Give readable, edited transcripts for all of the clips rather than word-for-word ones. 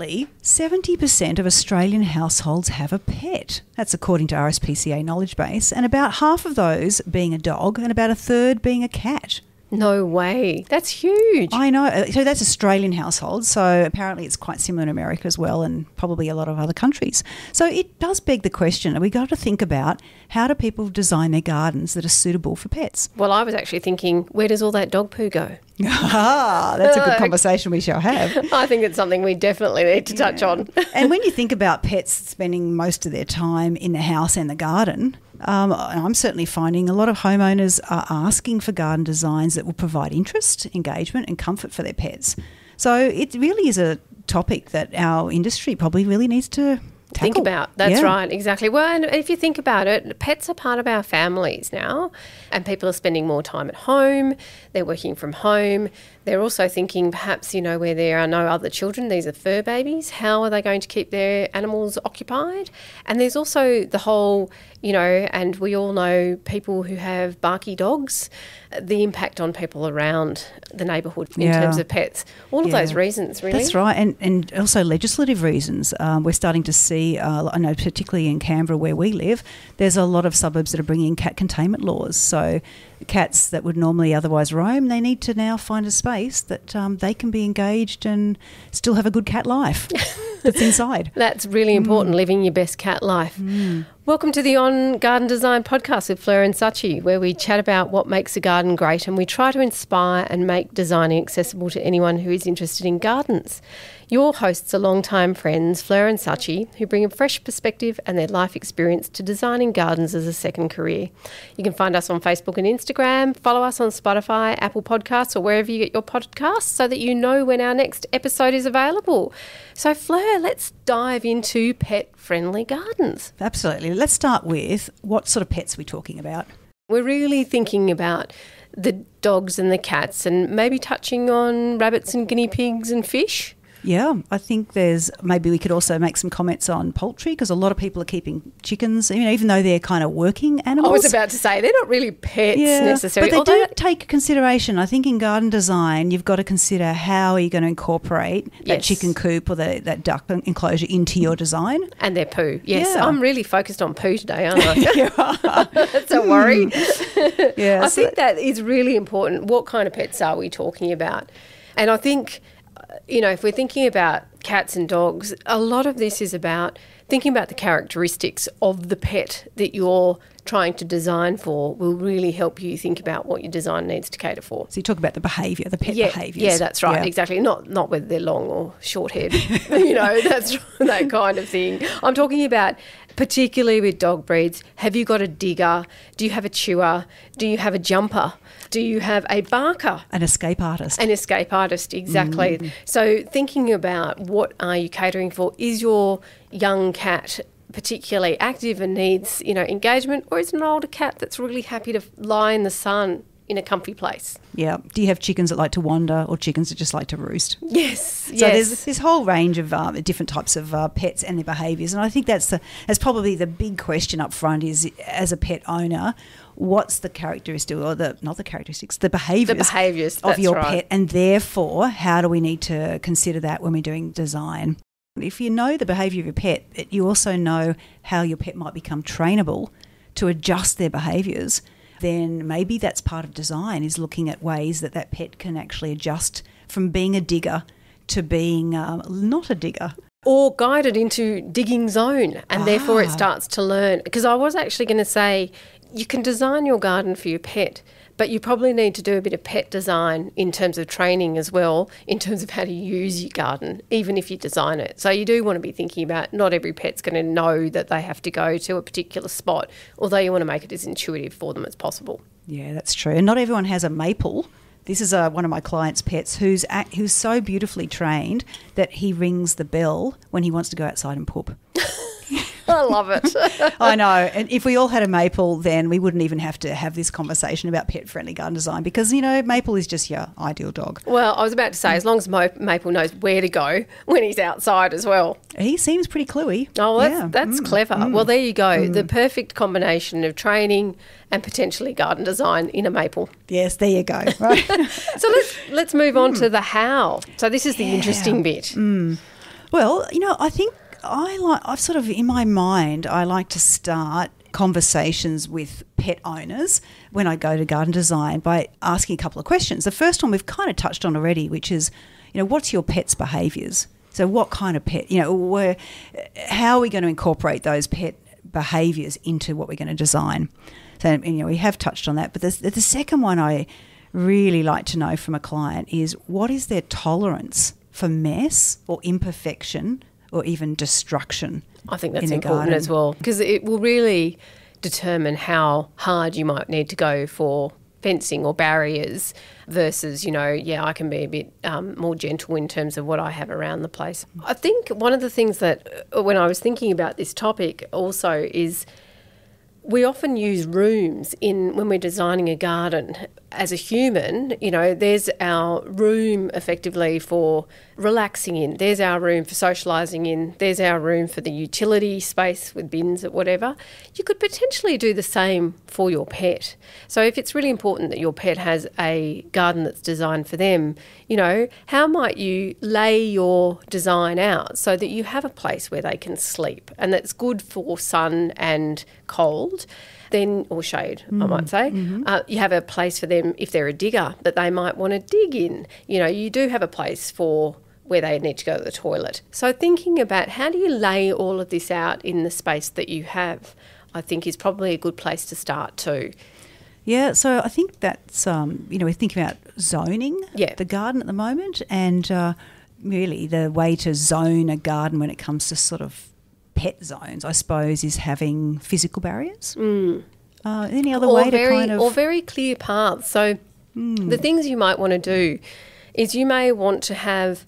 apparently 70% of Australian households have a pet. That's according to RSPCA Knowledge Base, and about half of those being a dog and about a third being a cat. No way. That's huge. I know. So that's Australian households. So apparently it's quite similar in America as well, and probably a lot of other countries. So it does beg the question, we got to think about, how do people design their gardens that are suitable for pets? Well, I was actually thinking, where does all that dog poo go? That's a good conversation we shall have. I think it's something we definitely need to touch on. And when you think about pets spending most of their time in the house and the garden, I'm certainly finding a lot of homeowners are asking for garden designs that will provide interest, engagement and comfort for their pets. So it really is a topic that our industry probably really needs to tackle. Think about. That's right, exactly. Well, and if you think about it, pets are part of our families now, and people are spending more time at home, they're working from home. They're also thinking perhaps, where there are no other children, these are fur babies, how are they going to keep their animals occupied? And there's also the whole, and we all know people who have barky dogs, the impact on people around the neighbourhood in terms of pets. All of those reasons, really. That's right, and also legislative reasons. We're starting to see, I know particularly in Canberra where we live, there's a lot of suburbs that are bringing in cat containment laws. So cats that would normally otherwise roam, they need to now find a space that they can be engaged and still have a good cat life that's inside. That's really important, living your best cat life. Welcome to the On Garden Design podcast with Fleur and Sachi, where we chat about what makes a garden great and we try to inspire and make designing accessible to anyone who is interested in gardens. Your hosts are long-time friends, Fleur and Sachi, who bring a fresh perspective and their life experience to designing gardens as a second career. You can find us on Facebook and Instagram, follow us on Spotify, Apple Podcasts or wherever you get your podcasts so that you know when our next episode is available. So Fleur, let's dive into pet-friendly gardens. Absolutely. Let's start with what sort of pets we're talking about. We're really thinking about the dogs and the cats and maybe touching on rabbits and guinea pigs and fish. Yeah, I think maybe we could also make some comments on poultry because a lot of people are keeping chickens, even though they're kind of working animals. I was about to say, they're not really pets necessarily. But they do take consideration. I think in garden design, you've got to consider how are you going to incorporate that chicken coop or that duck enclosure into your design. And their poo, yes. Yeah. I'm really focused on poo today, aren't I? You are. That's a worry. I think that is really important. What kind of pets are we talking about? And I think, if we're thinking about cats and dogs, a lot of this is about thinking about the characteristics of the pet that you're trying to design for will really help you think about what your design needs to cater for. So you talk about the behaviour, the pet behaviours. Yeah, that's right, exactly. Not whether they're long or short-haired, that's that kind of thing. I'm talking about particularly with dog breeds. Have you got a digger? Do you have a chewer? Do you have a jumper? Do you have a barker? An escape artist. An escape artist, exactly. So thinking about what are you catering for? Is your young cat particularly active and needs, engagement, or is it an older cat that's really happy to lie in the sun in a comfy place? Yeah. Do you have chickens that like to wander or chickens that just like to roost? Yes. So there's this whole range of different types of pets and their behaviours, and I think that's probably the big question up front is, as a pet owner, what's the characteristic or the behaviours of your pet, and therefore how do we need to consider that when we're doing design? If you know the behaviour of your pet, you also know how your pet might become trainable to adjust their behaviours, then maybe that's part of design, is looking at ways that pet can actually adjust from being a digger to being not a digger. Or guided into digging zone, and therefore it starts to learn. Because I was actually going to say, you can design your garden for your pet, but you probably need to do a bit of pet design in terms of training as well, in terms of how to use your garden, even if you design it. So you do want to be thinking about, not every pet's going to know that they have to go to a particular spot, although you want to make it as intuitive for them as possible. Yeah, that's true. And not everyone has a maple. This is one of my clients' pets who's so beautifully trained that he rings the bell when he wants to go outside and poop. I love it. I know. And if we all had a maple, then we wouldn't even have to have this conversation about pet-friendly garden design because, maple is just your ideal dog. Well, I was about to say, as long as Maple knows where to go when he's outside as well. He seems pretty cluey. Oh, that's clever. Well, there you go. The perfect combination of training and potentially garden design in a maple. Yes, there you go. Right. So let's move on to the how. So this is the interesting bit. Well, I think I've sort of, in my mind, I like to start conversations with pet owners when I go to garden design by asking a couple of questions. The first one we've kind of touched on already, which is, what's your pet's behaviours? So what kind of pet, how are we going to incorporate those pet behaviours into what we're going to design? So, we have touched on that. But the second one I really like to know from a client is, what is their tolerance for mess or imperfection or even destruction? I think that's important as well, because it will really determine how hard you might need to go for fencing or barriers versus, I can be a bit more gentle in terms of what I have around the place. I think one of the things that, when I was thinking about this topic also, is we often use rooms when we're designing a garden. As a human, there's our room effectively for relaxing in. There's our room for socialising in. There's our room for the utility space with bins or whatever. You could potentially do the same for your pet. So if it's really important that your pet has a garden that's designed for them, how might you lay your design out so that you have a place where they can sleep and that's good for sun and cold? Or shade, I might say. You have a place for them if they're a digger that they might want to dig in. You do have a place for where they need to go to the toilet. So thinking about how do you lay all of this out in the space that you have, I think is probably a good place to start too. Yeah, so I think that's, we're thinking about zoning the garden at the moment, and really the way to zone a garden when it comes to sort of pet zones, I suppose, is having physical barriers. Any other way to kind of... Or very clear paths. So the things you might want to do is you may want to have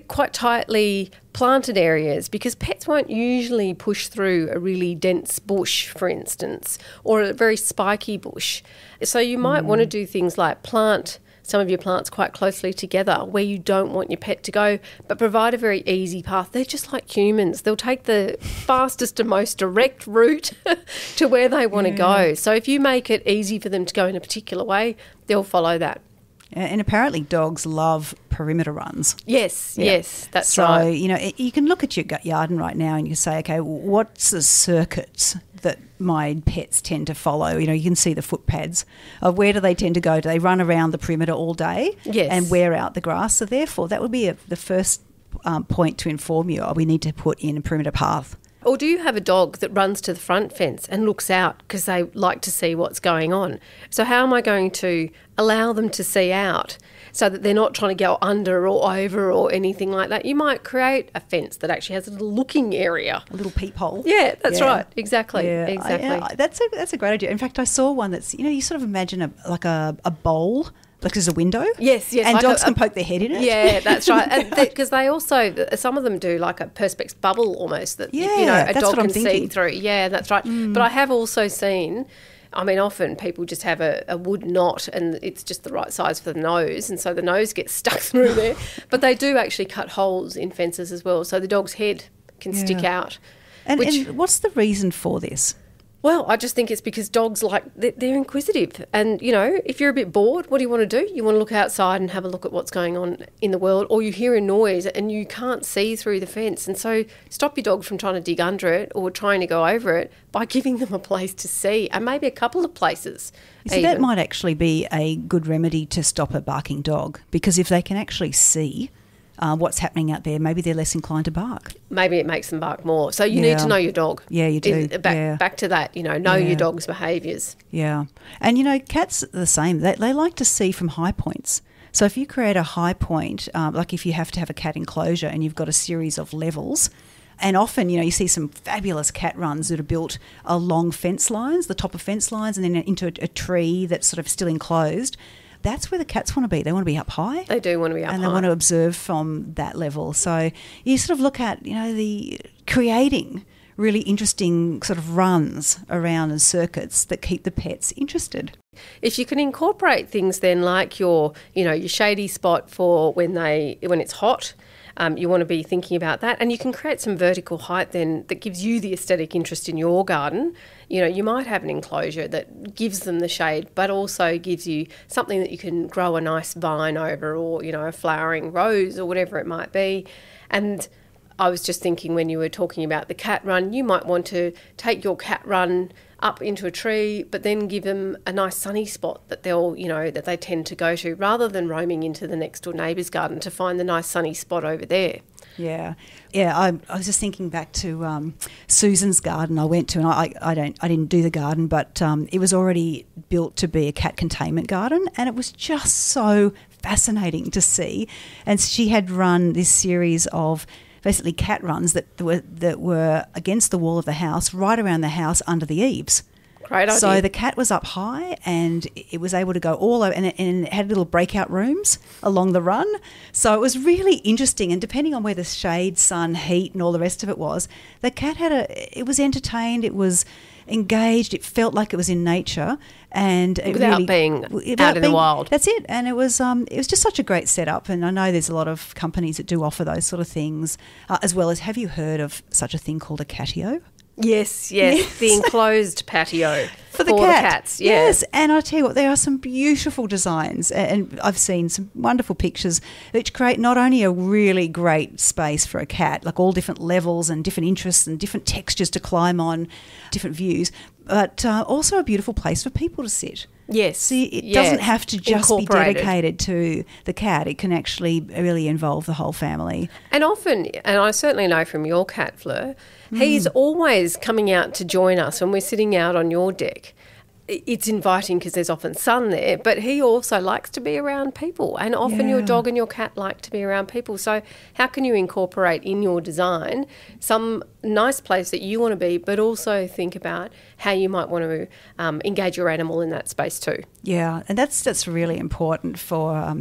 quite tightly planted areas, because pets won't usually push through a really dense bush, for instance, or a very spiky bush. So you might want to do things like plant some of your plants quite closely together where you don't want your pet to go, but provide a very easy path. They're just like humans. They'll take the fastest and most direct route to where they want to go. So if you make it easy for them to go in a particular way, they'll follow that. And apparently dogs love perimeter runs. Yes, that's right. So, you can look at your garden right now and you say, okay, what's the circuits that my pets tend to follow? You can see the footpads of where do they tend to go? Do they run around the perimeter all day and wear out the grass? So therefore, that would be the first point to inform you, we need to put in a perimeter path. Or do you have a dog that runs to the front fence and looks out because they like to see what's going on? So how am I going to allow them to see out so that they're not trying to go under or over or anything like that? You might create a fence that actually has a little looking area. A little peephole. Yeah, that's right. Exactly. Yeah. Exactly. That's a great idea. In fact, I saw one that's, you sort of imagine a bowl, like there's a window. Yes. And like dogs can poke their head in it. Yeah, that's right. Because they also, some of them do like a Perspex bubble almost that, a dog can see through. Yeah, that's right. But I have also seen, often people just have a wood knot and it's just the right size for the nose, and so the nose gets stuck through there. But they do actually cut holes in fences as well, so the dog's head can stick out. And what's the reason for this? Well, I just think it's because dogs they're inquisitive, and if you're a bit bored, what do you want to do? You want to look outside and have a look at what's going on in the world, or you hear a noise and you can't see through the fence, and so stop your dog from trying to dig under it or trying to go over it by giving them a place to see, and maybe a couple of places. So that might actually be a good remedy to stop a barking dog, because if they can actually see what's happening out there, maybe they're less inclined to bark. Maybe it makes them bark more. So you need to know your dog. Yeah, you do. Back to that, know your dog's behaviours. Yeah. And, cats are the same. They like to see from high points. So if you create a high point, like if you have to have a cat enclosure and you've got a series of levels, and often, you see some fabulous cat runs that are built along fence lines, the top of fence lines, and then into a tree that's sort of still enclosed. That's where the cats want to be. They want to be up high. They do want to be up high. And they want to observe from that level. So you sort of look at, the creating really interesting sort of runs around and circuits that keep the pets interested. If you can incorporate things then like your shady spot for when it's hot, you want to be thinking about that, and you can create some vertical height then that gives you the aesthetic interest in your garden. You might have an enclosure that gives them the shade, but also gives you something that you can grow a nice vine over, or a flowering rose or whatever it might be. And I was just thinking when you were talking about the cat run, you might want to take your cat run up into a tree, but then give them a nice sunny spot that that they tend to go to, rather than roaming into the next door neighbour's garden to find the nice sunny spot over there. Yeah. I was just thinking back to Susan's garden I went to, and I didn't do the garden, but it was already built to be a cat containment garden, and it was just so fascinating to see. And she had run this series of basically cat runs that were against the wall of the house, right around the house under the eaves. Great idea. So the cat was up high, and it was able to go all over, and it had little breakout rooms along the run. So it was really interesting, and depending on where the shade, sun, heat and all the rest of it was, the cat it was entertained, it was engaged, it felt like it was in nature, and without being out in the wild. That's it. And it was just such a great setup. And I know there's a lot of companies that do offer those sort of things, as well as, have you heard of such a thing called a catio? Yes, the enclosed patio for the cats. Yeah. Yes, and I tell you what, there are some beautiful designs, and I've seen some wonderful pictures which create not only a really great space for a cat, like all different levels and different interests and different textures to climb on, different views, but also a beautiful place for people to sit. Yes. See, it doesn't have to just be dedicated to the cat. It can actually really involve the whole family. And often, and I certainly know from your cat, Fleur, he's always coming out to join us when we're sitting out on your deck. It's inviting because there's often sun there, but he also likes to be around people, and often your dog and your cat like to be around people. So how can you incorporate in your design some nice place that you want to be, but also think about how you might want to engage your animal in that space too? Yeah, and that's really important for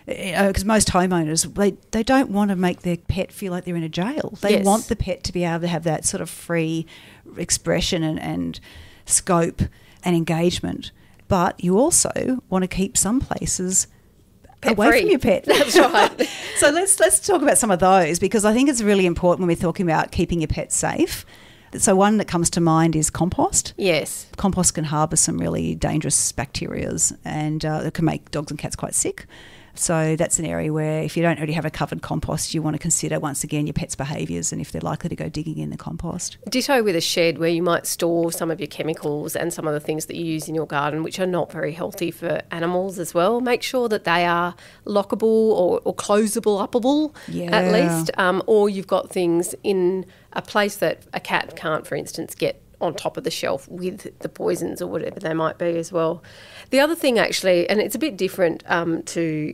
because most homeowners, they don't want to make their pet feel like they're in a jail. They want the pet to be able to have that sort of free expression and scope and engagement, but you also want to keep some places away from your pet. That's right. So let's talk about some of those, because I think it's really important when we're talking about keeping your pet safe. So one that comes to mind is compost. Yes. Compost can harbour some really dangerous bacteria, and it can make dogs and cats quite sick. So that's an area where, if you don't already have a covered compost, you want to consider, once again, your pet's behaviours and if they're likely to go digging in the compost. Ditto with a shed where you might store some of your chemicals and some of the things that you use in your garden, which are not very healthy for animals as well. Make sure that they are lockable or closable, uppable at least, or you've got things in a place that a cat can't, for instance, get on top of the shelf with the poisons or whatever they might be as well. The other thing actually, and it's a bit different to,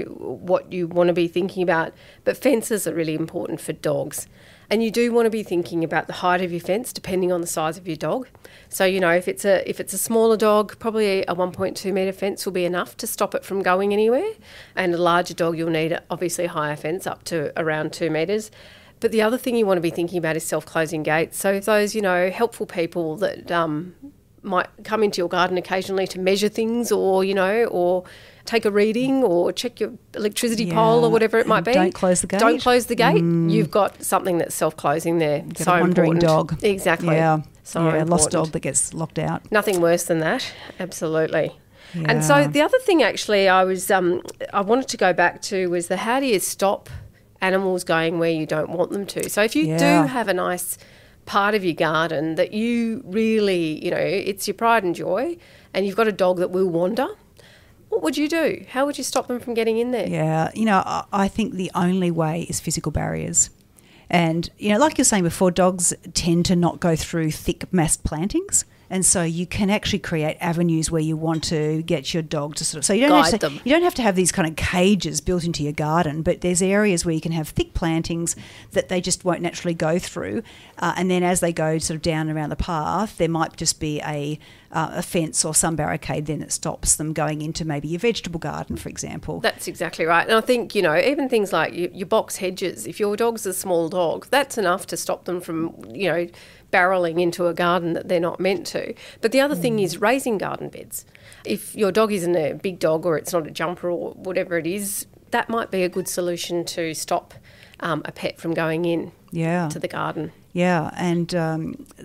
what you want to be thinking about, but fences are really important for dogs. And you do want to be thinking about the height of your fence depending on the size of your dog. So, if it's a smaller dog, probably a 1.2 metre fence will be enough to stop it from going anywhere. And a larger dog, you'll need obviously a higher fence up to around 2 metres. But the other thing you want to be thinking about is self-closing gates. So if those, helpful people that might come into your garden occasionally to measure things or take a reading or check your electricity pole or whatever it might be. Don't close the gate. Don't close the gate. You've got something that's self-closing there. Get so a wandering important. dog. Exactly. Yeah. So a lost dog that gets locked out. Nothing worse than that. Absolutely. Yeah. And so the other thing actually I wanted to go back to was how do you stop animals going where you don't want them to? So if you do have a nice part of your garden that you really, it's your pride and joy, and you've got a dog that will wander, what would you do? How would you stop them from getting in there? Yeah, I think the only way is physical barriers. And, like you're saying before, dogs tend to not go through thick massed plantings. And so you can actually create avenues where you want to get your dog to so you don't have to have these kind of cages built into your garden, but there's areas where you can have thick plantings that they just won't naturally go through. And then as they go sort of down around the path, there might just be a fence or some barricade then that stops them going into maybe your vegetable garden, for example. That's exactly right. And I think, even things like your box hedges, if your dog's a small dog, that's enough to stop them from, barreling into a garden that they're not meant to. But the other thing is raising garden beds. If your dog isn't a big dog or it's not a jumper or whatever it is, that might be a good solution to stop a pet from going in to the garden. Yeah, and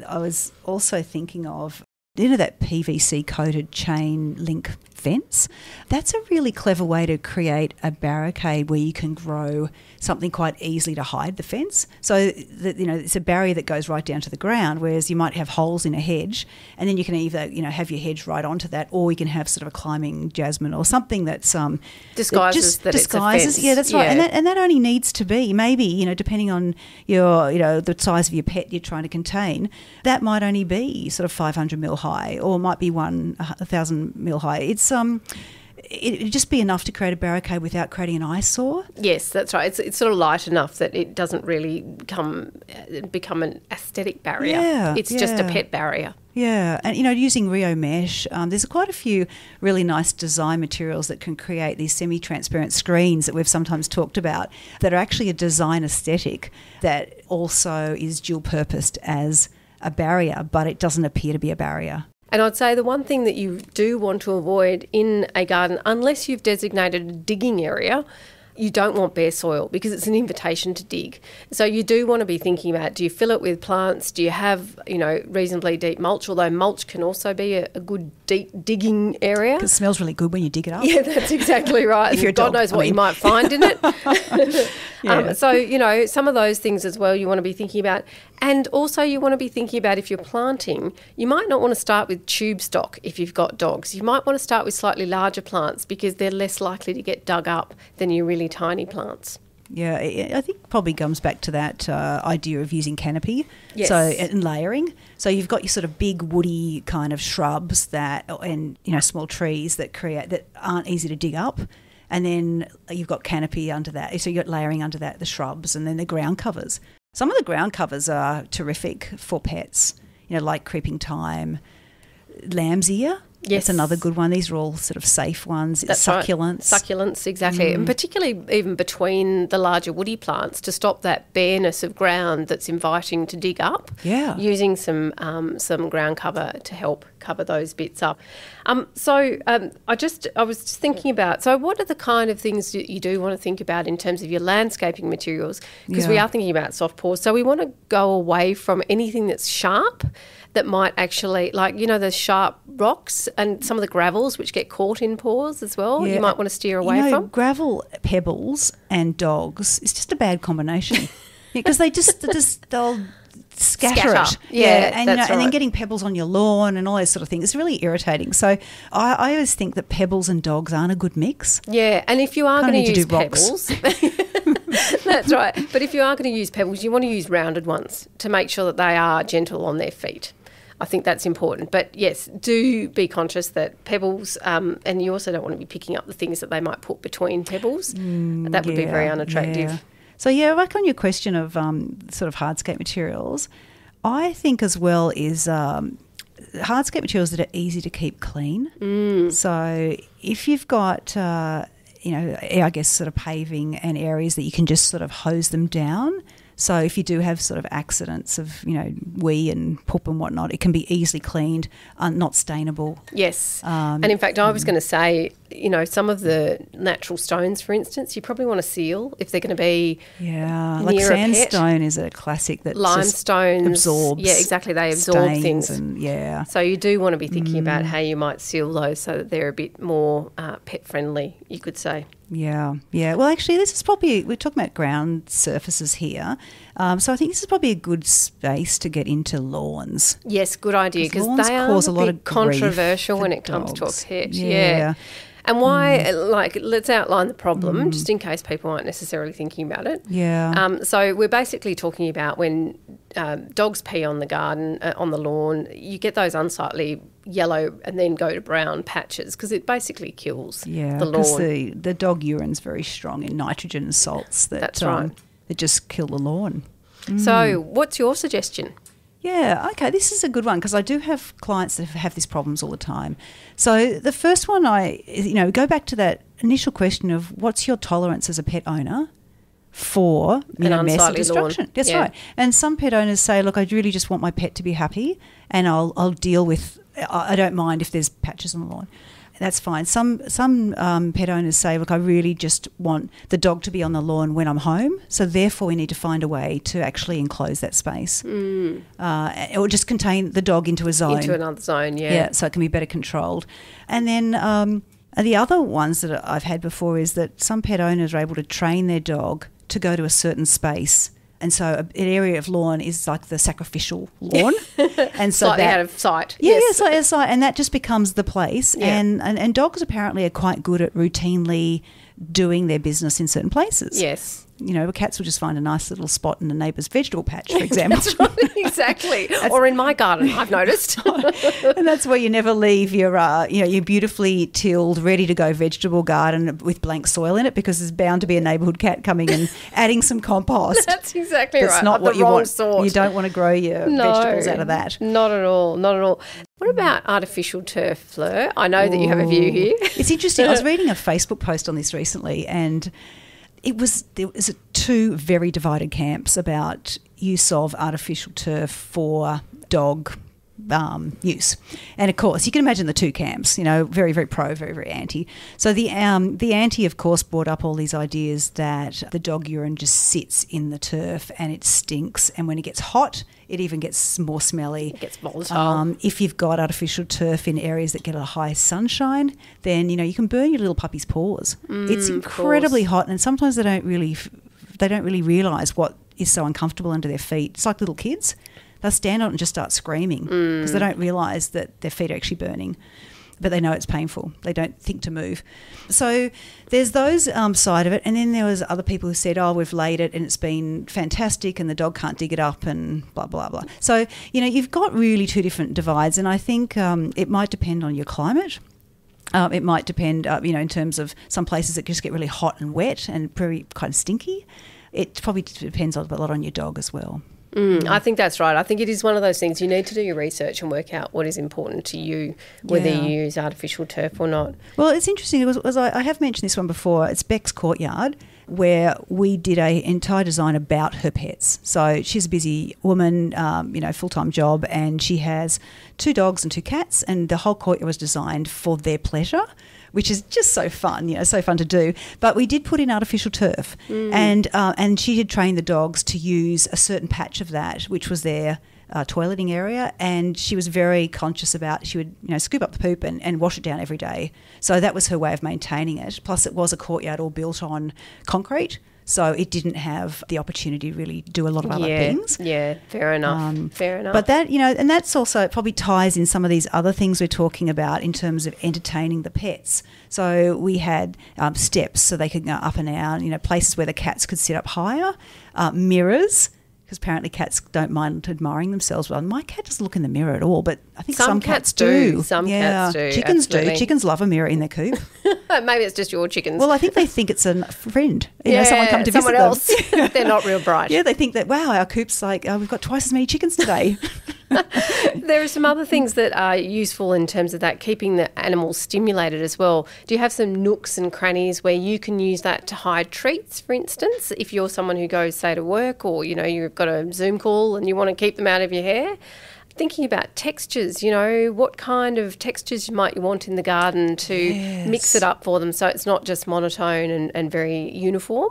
I was also thinking of that PVC coated chain link fence. That's a really clever way to create a barricade where you can grow something quite easily to hide the fence. So that, it's a barrier that goes right down to the ground, whereas you might have holes in a hedge, and then you can either have your hedge right onto that, or you can have sort of a climbing jasmine or something that's disguises that disguises. It's a fence. Yeah, that's right. And that only needs to be maybe depending on your the size of your pet you're trying to contain. That might only be sort of 500 mil high, or might be 1,000 mil high. It'd just be enough to create a barricade without creating an eyesore. Yes, that's right. It's sort of light enough that it doesn't really become an aesthetic barrier. Yeah, it's just a pet barrier. Yeah, and using Rio mesh, there's quite a few really nice design materials that can create these semi-transparent screens that we've sometimes talked about that are actually a design aesthetic that also is dual-purposed as a barrier, but it doesn't appear to be a barrier. And I'd say the one thing that you do want to avoid in a garden, unless you've designated a digging area, you don't want bare soil because it's an invitation to dig. So you do want to be thinking about, do you fill it with plants? Do you have, reasonably deep mulch? Although mulch can also be a good deep digging area. It smells really good when you dig it up. Yeah, that's exactly right. If you're a God dog, knows what you might find in it. Yeah. So, some of those things as well you want to be thinking about. And also you want to be thinking about if you're planting, you might not want to start with tube stock if you've got dogs. You might want to start with slightly larger plants because they're less likely to get dug up than your really tiny plants. Yeah, I think probably comes back to that idea of using canopy, yes. And layering. So you've got your sort of big woody kind of shrubs and small trees that aren't easy to dig up, and then you've got canopy under that. So you've got layering under that, the shrubs, and then the ground covers. Some of the ground covers are terrific for pets, like creeping thyme, lamb's ear. Yes. That's another good one. These are all sort of safe ones. That's succulents. Right. Succulents, exactly. And particularly even between the larger woody plants to stop that bareness of ground that's inviting to dig up. Yeah. Using some ground cover to help cover those bits up. I was just thinking about, so what are the kind of things that you do want to think about in terms of your landscaping materials? Because we are thinking about soft paws. So we want to go away from anything that's sharp, that might actually, the sharp rocks and some of the gravels which get caught in paws as well, you might want to steer away from. Gravel, pebbles and dogs is just a bad combination because they'll scatter it. Yeah, and, that's right. And then getting pebbles on your lawn and all those sort of things. It's really irritating. So I always think that pebbles and dogs aren't a good mix. Yeah, and if you are going to use pebbles... That's right. But if you are going to use pebbles, you want to use rounded ones to make sure that they are gentle on their feet. I think that's important. But yes, do be conscious that pebbles, and you also don't want to be picking up the things that they might put between pebbles. That would be very unattractive. Yeah. So back on your question of sort of hardscape materials, I think as well is hardscape materials that are easy to keep clean. So if you've got I guess sort of paving and areas that you can just sort of hose them down. So if you do have sort of accidents of, wee and poop and whatnot, it can be easily cleaned, not stainable. Yes. And in fact, I was going to say, some of the natural stones, for instance, you probably want to seal if they're going to be like sandstone is a classic that limestone absorbs. Yeah, exactly. They absorb things. And, so you do want to be thinking about how you might seal those so that they're a bit more pet friendly, you could say. Yeah. Well, actually, this is probably, we're talking about ground surfaces here. So I think this is probably a good space to get into lawns. Yes, good idea, because they are cause a lot of controversial when it comes to a pet. Yeah. And why, let's outline the problem, just in case people aren't necessarily thinking about it. Yeah. So we're basically talking about when dogs pee on the garden, on the lawn, you get those unsightly yellow and then go to brown patches because it basically kills the lawn. Because the dog urine's very strong in nitrogen and salts that just kill the lawn. So what's your suggestion? Yeah, okay, this is a good one because I do have clients that have these problems all the time. So the first one go back to that initial question of what's your tolerance as a pet owner for mess or destruction. Lawn. That's right. And some pet owners say, look, I really just want my pet to be happy and I'll deal with, I don't mind if there's patches on the lawn. that's fine. Some pet owners say, look, I really just want the dog to be on the lawn when I'm home, so therefore we need to find a way to actually enclose that space. Or just contain the dog into a zone. Into another zone, yeah. Yeah, so it can be better controlled. And then the other ones that I've had before is that some pet owners are able to train their dog to go to a certain space. And so an area of lawn is like the sacrificial lawn. And so slightly out of sight. Yeah, slightly out of sight. And that just becomes the place. Yeah. And dogs apparently are quite good at routinely doing their business in certain places. Yes. You know, cats will just find a nice little spot in the neighbour's vegetable patch, for example. That's right, exactly. Or in my garden, I've noticed. And that's where you never leave your, your beautifully tilled, ready to go vegetable garden with blank soil in it, because there's bound to be a neighbourhood cat coming and adding some compost. That's exactly right. That's not what you want. Sort. You don't want to grow your vegetables out of that. Not at all. Not at all. What about artificial turf, Fleur? I know that you have a view here. It's interesting. I was reading a Facebook post on this recently, and there was two very divided camps about use of artificial turf for dog use. And of course, you can imagine the two camps, very, very pro, very, very anti. So the anti, of course, brought up all these ideas that the dog urine just sits in the turf and it stinks. And when it gets hot, it even gets more smelly. It gets volatile. If you've got artificial turf in areas that get a high sunshine, then, you can burn your little puppy's paws. It's incredibly hot, and sometimes they don't really realise what is so uncomfortable under their feet. It's like little kids. They'll stand on it and just start screaming because they don't realise that their feet are actually burning, but they know it's painful. They don't think to move. So there's those side of it, and then there was other people who said, oh, we've laid it and it's been fantastic and the dog can't dig it up and blah, blah, blah. So, you've got really two different divides, and I think it might depend on your climate. It might depend, in terms of some places that just get really hot and wet and very kind of stinky. It probably depends a lot on your dog as well. I think that's right. I think it is one of those things you need to do your research and work out what is important to you, whether you use artificial turf or not. Well, it's interesting. I have mentioned this one before. It's Beck's Courtyard, where we did an entire design about her pets. So she's a busy woman, full-time job, and she has 2 dogs and 2 cats, and the whole courtyard was designed for their pleasure, which is just so fun, so fun to do. But we did put in artificial turf, and she had trained the dogs to use a certain patch of that, which was their toileting area, and she was very conscious about, she would scoop up the poop and wash it down every day. So that was her way of maintaining it. Plus it was a courtyard all built on concrete, so it didn't have the opportunity to really do a lot of other things. Yeah, fair enough. Fair enough. But that, and that's also, it probably ties in some of these other things we're talking about in terms of entertaining the pets. So we had steps so they could go up and down, places where the cats could sit up higher, mirrors, because apparently cats don't mind admiring themselves. Well, my cat doesn't look in the mirror at all, but I think some cats do. Some cats do. Chickens absolutely. do. Chickens love a mirror in their coop. Maybe it's just your chickens. Well, I think they think it's a friend. Someone come to someone visit else. them. They're not real bright. Yeah, they think that, wow, our coop's like, we've got twice as many chickens today. There are some other things that are useful in terms of that, keeping the animals stimulated as well. Do you have some nooks and crannies where you can use that to hide treats, for instance, if you're someone who goes, say, to work, or, you've got a Zoom call and you want to keep them out of your hair? Thinking about textures, what kind of textures might you want in the garden to mix it up for them so it's not just monotone and very uniform.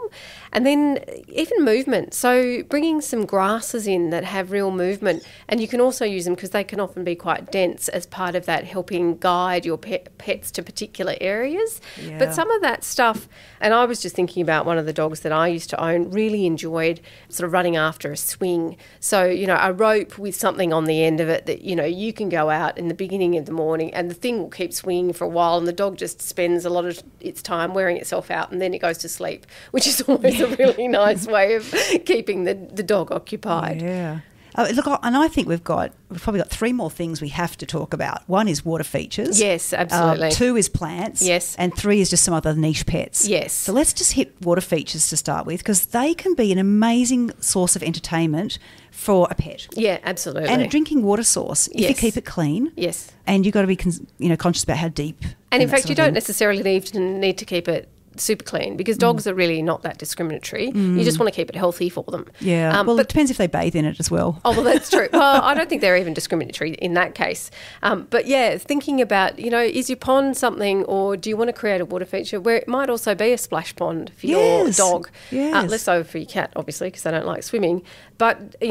And then even movement. So bringing some grasses in that have real movement, and you can also use them because they can often be quite dense as part of that, helping guide your pets to particular areas. Yeah. But some of that stuff, and I was just thinking about one of the dogs that I used to own, really enjoyed sort of running after a swing. So, a rope with something on the end of it that, you can go out in the beginning of the morning and the thing will keep swinging for a while, and the dog just spends a lot of its time wearing itself out and then it goes to sleep, which is always a really nice way of keeping the dog occupied. Yeah. Look, and I think we've probably got 3 more things we have to talk about. 1 is water features. Yes, absolutely. 2 is plants. Yes. And 3 is just some other niche pets. Yes. So let's just hit water features to start with, because they can be an amazing source of entertainment for a pet. Yeah, absolutely. And a drinking water source, if you keep it clean. Yes. And you've got to be conscious about how deep. And in fact, you don't necessarily need to keep it super clean, because dogs are really not that discriminatory. You just want to keep it healthy for them. Yeah. Well, it depends if they bathe in it as well. Oh, well, that's true. Well, I don't think they're even discriminatory in that case. But yeah, thinking about, is your pond something, or do you want to create a water feature where it might also be a splash pond for your dog? Yes. Less so for your cat, obviously, because they don't like swimming. But, do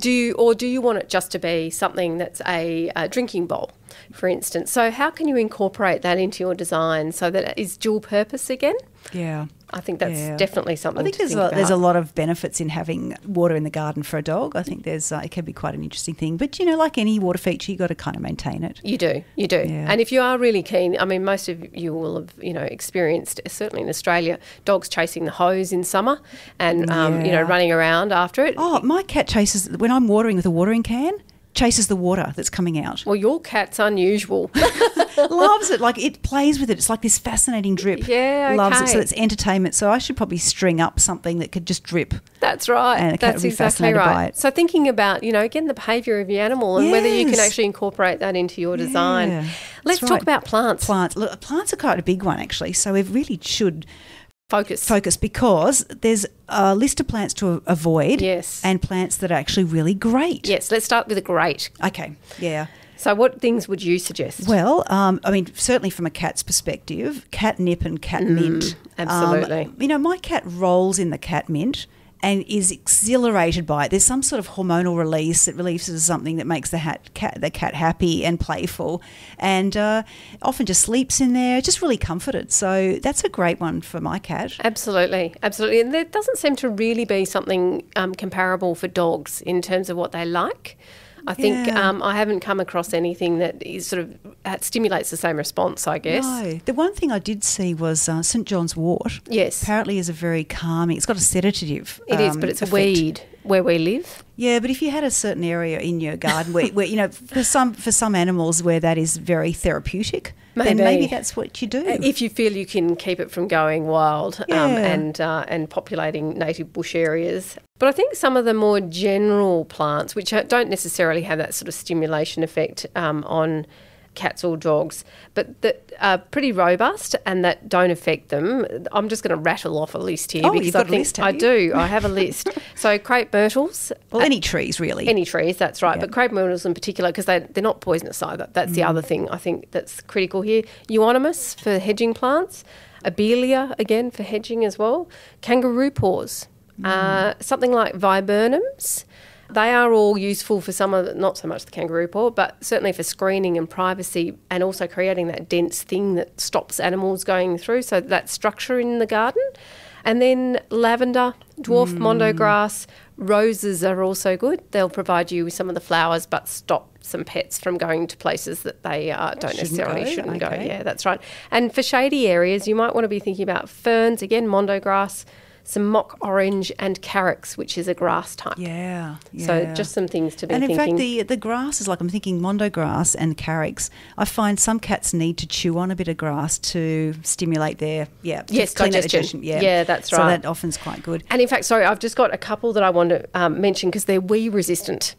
you want it just to be something that's a drinking bowl, for instance? So how can you incorporate that into your design so that it is dual purpose again? Yeah. I think that's definitely something to think about. There's a lot of benefits in having water in the garden for a dog. I think it can be quite an interesting thing. But, like any water feature, you've got to kind of maintain it. You do. Yeah. And if you are really keen, most of you will have, experienced, certainly in Australia, dogs chasing the hose in summer and, running around after it. Oh, my cat chases, when I'm watering with a watering can, chases the water that's coming out. Well, your cat's unusual. Loves it. Like, it plays with it. It's like this fascinating drip. Yeah, okay. Loves it. So it's entertainment. So I should probably string up something that could just drip. That's right. And a cat would be fascinated by it. So thinking about, again, the behaviour of your animal and whether you can actually incorporate that into your design. Yeah, Let's talk about plants. Look, plants are quite a big one, actually. So we really should focus because there's a list of plants to avoid. Yes. And plants that are actually really great. Yes, let's start with a great. Okay, yeah. So what things would you suggest? Well, certainly from a cat's perspective, catnip and catmint. Absolutely. My cat rolls in the catmint and is exhilarated by it. There's some sort of hormonal release that releases something that makes the cat happy and playful, and often just sleeps in there, just really comforted. So that's a great one for my cat. Absolutely. And there doesn't seem to really be something comparable for dogs in terms of what they like. I think I haven't come across anything that is stimulates the same response, I guess. No. The one thing I did see was St John's wort. Yes. Apparently is a very calming, it's got a sedative It is, but it's effect. a weed where we live. Yeah, but if you had a certain area in your garden where for some animals where that is very therapeutic, then maybe that's what you do. If you feel you can keep it from going wild and populating native bush areas. But I think some of the more general plants, which don't necessarily have that sort of stimulation effect on cats or dogs, but that are pretty robust and that don't affect them. I'm just going to rattle off a list here because you've got I think a list, have I you? do. I have a list. So crepe myrtles. Well, any trees really. Any trees, that's right. Yeah. But crepe myrtles in particular, because they're not poisonous either. That's the other thing I think that's critical here. Euonymus for hedging plants. Abelia, again, for hedging as well. Kangaroo paws. Something like viburnums. They are all useful for some of not so much the kangaroo paw, but certainly for screening and privacy, and also creating that dense thing that stops animals going through, so that structure in the garden. And then lavender, dwarf mondo grass, roses are also good. They'll provide you with some of the flowers but stop some pets from going to places that they shouldn't go. Yeah, that's right. And for shady areas, you might want to be thinking about ferns, again, mondo grass, some mock orange and carex, which is a grass type. Yeah. So just some things to be thinking. thinking. And in fact, the grasses, like I'm thinking mondo grass and carex, I find some cats need to chew on a bit of grass to stimulate their, clean digestion. Yeah. Yeah, that's right. So that often's quite good. And in fact, sorry, I've just got a couple that I want to mention because they're wee resistant.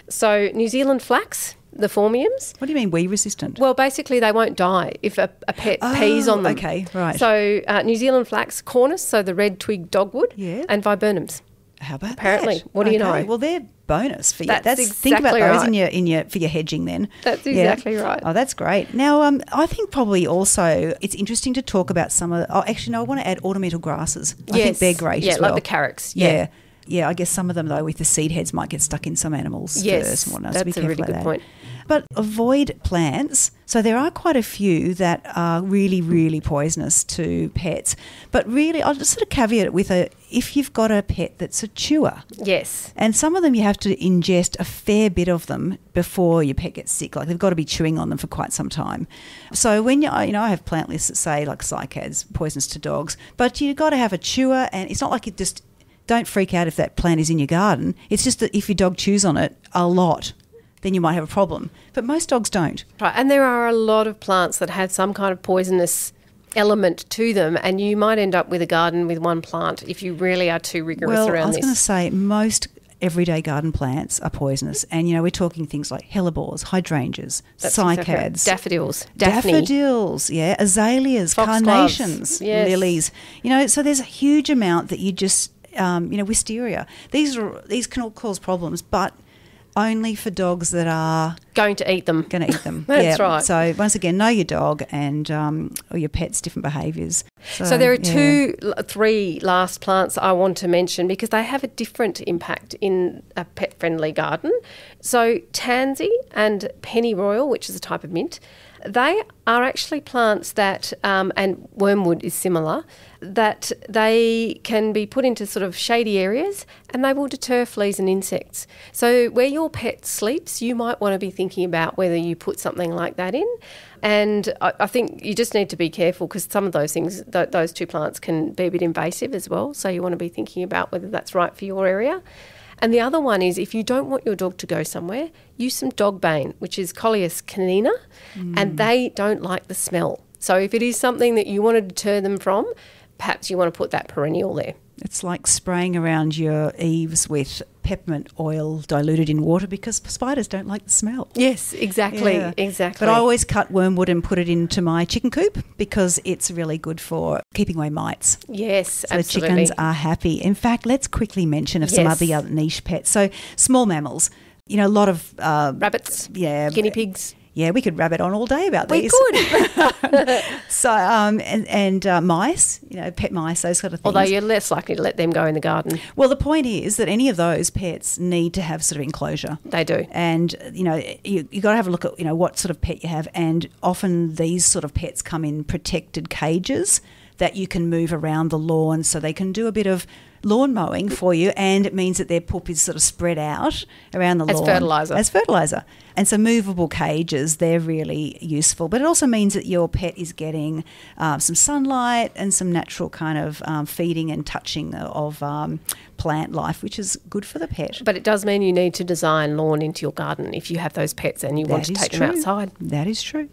So New Zealand flax, the phormiums. What do you mean wee resistant? Well, basically they won't die if a pet pees on them. Okay, right. So New Zealand flax, cornus, so the red twig dogwood, and viburnums. How about Apparently. that? What do you know? Well, they're bonus for you. That's think about exactly those right. in your for your hedging then. That's exactly right. Oh, that's great. Now, I think probably also it's interesting to talk about some of. I want to add ornamental grasses. I think they're great as well. Yeah, like the carex. Yeah. Yeah, I guess some of them, though, with the seed heads might get stuck in some animals first and whatnot. That's so a really good point. But avoid plants. So there are quite a few that are really, really poisonous to pets. But really, I'll just sort of caveat it with if you've got a pet that's a chewer. Yes. And some of them you have to ingest a fair bit of them before your pet gets sick. Like they've got to be chewing on them for quite some time. So when I have plant lists that say like cycads, poisonous to dogs, but you've got to have a chewer, and it's not like it just... Don't freak out if that plant is in your garden. It's just that if your dog chews on it a lot, then you might have a problem. But most dogs don't. Right, and there are a lot of plants that have some kind of poisonous element to them, and you might end up with a garden with one plant if you really are too rigorous around this. I was going to say most everyday garden plants are poisonous. And, we're talking things like hellebores, hydrangeas, That's cycads. exactly right. Daffodils. Daphne. Daffodils, yeah. Azaleas, carnations, yes. lilies. So there's a huge amount that you just, wisteria. These can all cause problems, but only for dogs that are going to eat them. That's right. So once again, know your dog and or your pet's different behaviours. So there are three last plants I want to mention because they have a different impact in a pet-friendly garden. So tansy and pennyroyal, which is a type of mint, they are actually plants that, and wormwood is similar, that they can be put into sort of shady areas and they will deter fleas and insects. So where your pet sleeps, you might want to be thinking about whether you put something like that in. And I think you just need to be careful because some of those things, those two plants can be a bit invasive as well. So you want to be thinking about whether that's right for your area. And the other one is if you don't want your dog to go somewhere, use some dog bane, which is Coleus canina, and they don't like the smell. So if it is something that you want to deter them from, perhaps you want to put that perennial there. It's like spraying around your eaves with peppermint oil diluted in water because spiders don't like the smell. Yes, exactly, exactly. But I always cut wormwood and put it into my chicken coop because it's really good for keeping away mites. Yes, so absolutely. The chickens are happy. In fact, let's quickly mention some other niche pets. So small mammals, a lot of... rabbits, guinea pigs. Yeah, we could rabbit on all day about these. We could. So, and mice, pet mice, those sort of things. Although you're less likely to let them go in the garden. Well, the point is that any of those pets need to have sort of enclosure. They do. And, you got to have a look at, what sort of pet you have. And often these sort of pets come in protected cages that you can move around the lawn so they can do a bit of lawn mowing for you, and it means that their poop is sort of spread out around the lawn. As fertiliser. And so movable cages, they're really useful. But it also means that your pet is getting some sunlight and some natural kind of feeding and touching of plant life, which is good for the pet. But it does mean you need to design lawn into your garden if you have those pets and you want to take them outside. That is true.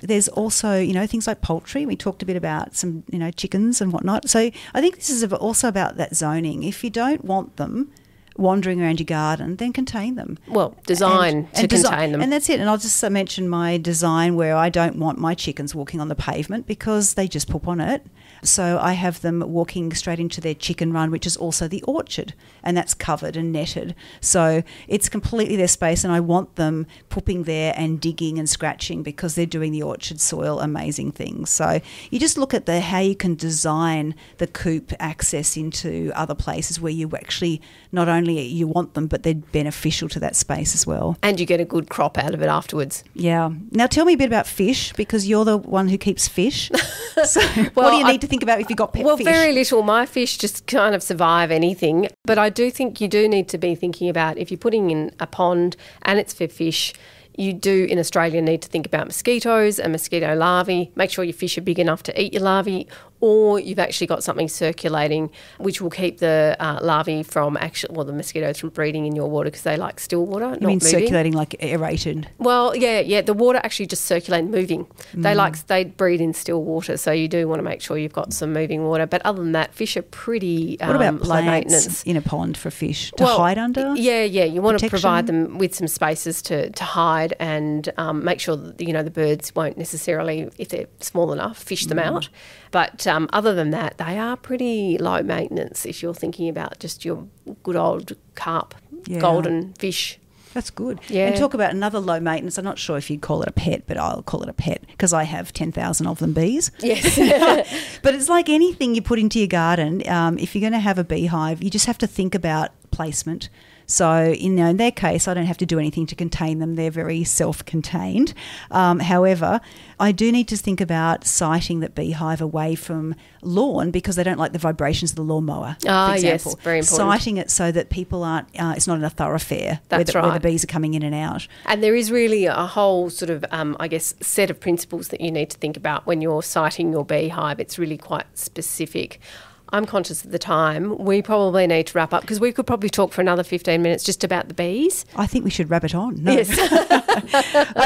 There's also, things like poultry. We talked a bit about some, chickens and whatnot. So I think this is also about that zoning. If you don't want them wandering around your garden, then contain them. Well, contain them. And that's it. And I'll just mention my design where I don't want my chickens walking on the pavement because they just poop on it. So I have them walking straight into their chicken run, which is also the orchard, and that's covered and netted. So it's completely their space, and I want them pooping there and digging and scratching because they're doing the orchard soil amazing things. So you just look at how you can design the coop access into other places where you actually not only you want them, but they're beneficial to that space as well. And you get a good crop out of it afterwards. Yeah. Now tell me a bit about fish because you're the one who keeps fish. So what do you need to think about if you've got pet fish? Well, very little. My fish just kind of survive anything. But I do think you do need to be thinking about if you're putting in a pond and it's for fish, you do in Australia need to think about mosquitoes and mosquito larvae. Make sure your fish are big enough to eat your larvae, or you've actually got something circulating which will keep the larvae from the mosquitoes from breeding in your water because they like still water, not moving. Circulating like aerated? Well, yeah, the water actually just circulates moving. They breed in still water, so you do want to make sure you've got some moving water. But other than that, fish are pretty what about low maintenance. Plants in a pond for fish to hide under? Yeah, you want to provide them with some spaces to hide and make sure that the birds won't necessarily, if they're small enough, fish them out. But other than that, they are pretty low maintenance if you're thinking about just your good old carp, golden fish. That's good. Yeah. And talk about another low maintenance. I'm not sure if you'd call it a pet, but I'll call it a pet because I have 10,000 of them bees. Yes. But it's like anything you put into your garden. If you're going to have a beehive, you just have to think about placement. So in their case, I don't have to do anything to contain them. They're very self-contained. However, I do need to think about siting that beehive away from lawn because they don't like the vibrations of the lawnmower, for example. Yes, very important. Siting it so that people aren't, it's not in a thoroughfare where the bees are coming in and out. And there is really a whole sort of, set of principles that you need to think about when you're siting your beehive. It's really quite specific. I'm conscious of the time. We probably need to wrap up because we could probably talk for another 15 minutes just about the bees. I think we should wrap it on. No. Yes.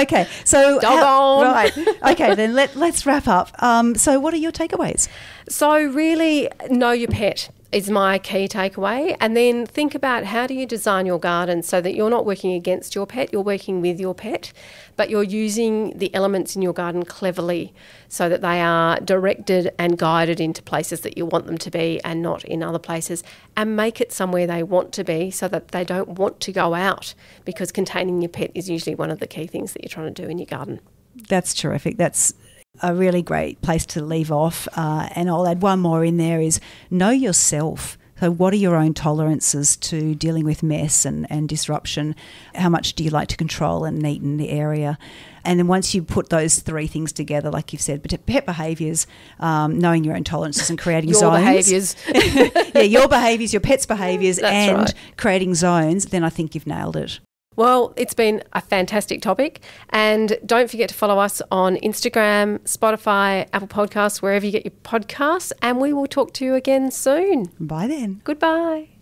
Okay. So on. Right. Okay, then let's wrap up. So what are your takeaways? So really know your pet. is my key takeaway. And then think about how do you design your garden so that you're not working against your pet, you're working with your pet, but you're using the elements in your garden cleverly so that they are directed and guided into places that you want them to be and not in other places, and make it somewhere they want to be so that they don't want to go out, because containing your pet is usually one of the key things that you're trying to do in your garden. That's terrific. That's a really great place to leave off. And I'll add one more in there is know yourself. So what are your own tolerances to dealing with mess and disruption? How much do you like to control and neaten the area? And then once you put those three things together, like you've said, but pet behaviours, knowing your own tolerances and creating your zones. Behaviours. Yeah, your behaviours, your pet's behaviours, and right. creating zones, then I think you've nailed it. Well, it's been a fantastic topic, and don't forget to follow us on Instagram, Spotify, Apple Podcasts, wherever you get your podcasts, and we will talk to you again soon. Bye then. Goodbye.